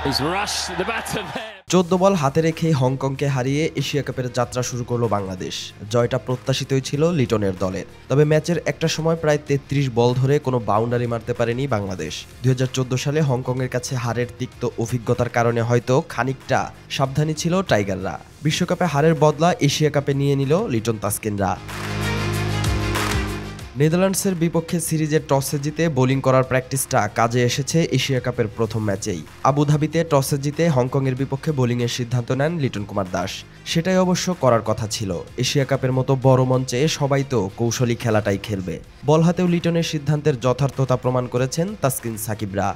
14 বল হাতে রেখে হংকংকে হারিয়ে এশিয়া কাপের যাত্রা শুরু করলো বাংলাদেশ। জয়টা প্রত্যাশিতই ছিল লিটনের দলের। তবে ম্যাচের একটা সময় প্রায় 33 বল ধরে কোনো বাউন্ডারি মারতে পারেনি বাংলাদেশ। 2014 সালে হংকংয়ের কাছে হারের তিক্ত অভিজ্ঞতার কারণে হয়তো খানিকটা সাবধানী ছিল টাইগাররা। বিশ্বকাপে হারের বদলা এশিয়া কাপে নিয়ে নিল লিটন তাসকিনরা। নেদারল্যান্ডসের বিপক্ষে সিরিজে টসে জিতে বোলিং করার প্র্যাকটিসটা কাজে এসেছে এশিয়া কাপের প্রথম ম্যাচেই। আবুধাবিতে টসে জিতে হংকংয়ের বিপক্ষে বোলিংয়ের সিদ্ধান্ত নেন লিটন কুমার দাস। সেটাই অবশ্য করার কথা ছিল। এশিয়া কাপের মতো বড় মঞ্চে সবাই তো কৌশলী খেলাটাই খেলবে। বল হাতেও লিটনের সিদ্ধান্তের যথার্থতা প্রমাণ করেছেন তাসকিন সাকিবরা।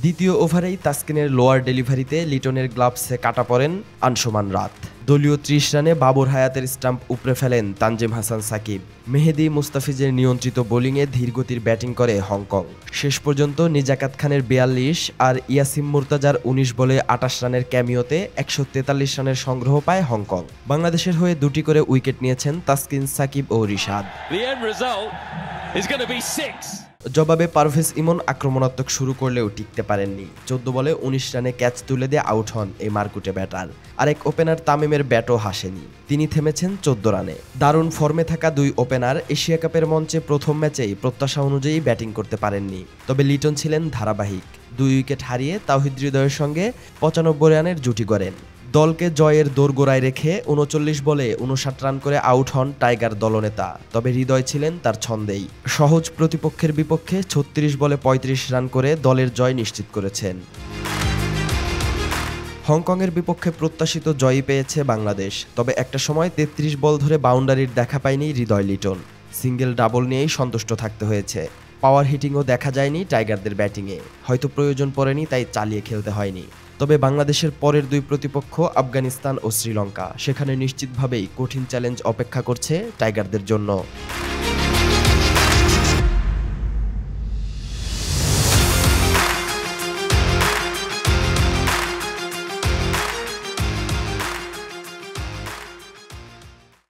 দ্বিতীয় ওভারেই তাসকিনের লোয়ার ডেলিভারিতে লিটনের গ্লাভসে কাটা পড়েন আনসুমান রাত। দলীয় 30 রানে বাবর হায়াতের স্টাম্প উপড়ে ফেলেন তানজিম হাসান সাকিব। মেহেদী মুস্তাফিজের নিয়ন্ত্রিত বোলিংয়ে ধীরগতির ব্যাটিং করে হংকং। শেষ পর্যন্ত নিজাকাত খানের 42 আর ইয়াসিম মুর্তাজার 19 বলে 28 রানের ক্যামিওতে 143 রানের সংগ্রহ পায় হংকং। বাংলাদেশের হয়ে 2টি করে উইকেট নিয়েছেন তাসকিন, সাকিব ও রিশাদ। জবাবে পারভেজ ইমন আক্রমণাত্মক শুরু করলেও টিকতে পারেননি। 14 বলে 19 রানে ক্যাচ তুলে দিয়ে আউট হন এই মারকুটে ব্যাটার। আরেক ওপেনার তামিমের ব্যাটও হাসেনি, তিনি থেমেছেন 14 রানে। দারুণ ফর্মে থাকা দুই ওপেনার এশিয়া কাপের মঞ্চে প্রথম ম্যাচেই প্রত্যাশা অনুযায়ী ব্যাটিং করতে পারেননি। তবে লিটন ছিলেন ধারাবাহিক। 2 উইকেট হারিয়ে তাওহিদ হৃদয়ের সঙ্গে 95 রানের জুটি গড়েন। দলকে জয়ের দোরগোড়ায় রেখে 39 বলে 59 রান করে আউট হন টাইগার দলনেতা। তবে হৃদয় ছিলেন তার ছন্দেই। সহজ প্রতিপক্ষের বিপক্ষে 36 বলে 35 রান করে দলের জয় নিশ্চিত করেছেন। হংকংয়ের বিপক্ষে প্রত্যাশিত জয়ই পেয়েছে বাংলাদেশ। তবে একটা সময় 33 বল ধরে বাউন্ডারির দেখা পায়নি হৃদয় লিটন। সিঙ্গেল ডাবল নিয়েই সন্তুষ্ট থাকতে হয়েছে। পাওয়ার হিটিংও দেখা যায়নি টাইগারদের ব্যাটিংয়ে। হয়তো প্রয়োজন পড়েনি, তাই চালিয়ে খেলতে হয়নি। তবে বাংলাদেশের পরের দুই প্রতিপক্ষ আফগানিস্তান ও শ্রীলঙ্কা, সেখানে নিশ্চিতভাবেই কঠিন চ্যালেঞ্জ অপেক্ষা করছে টাইগারদের জন্য।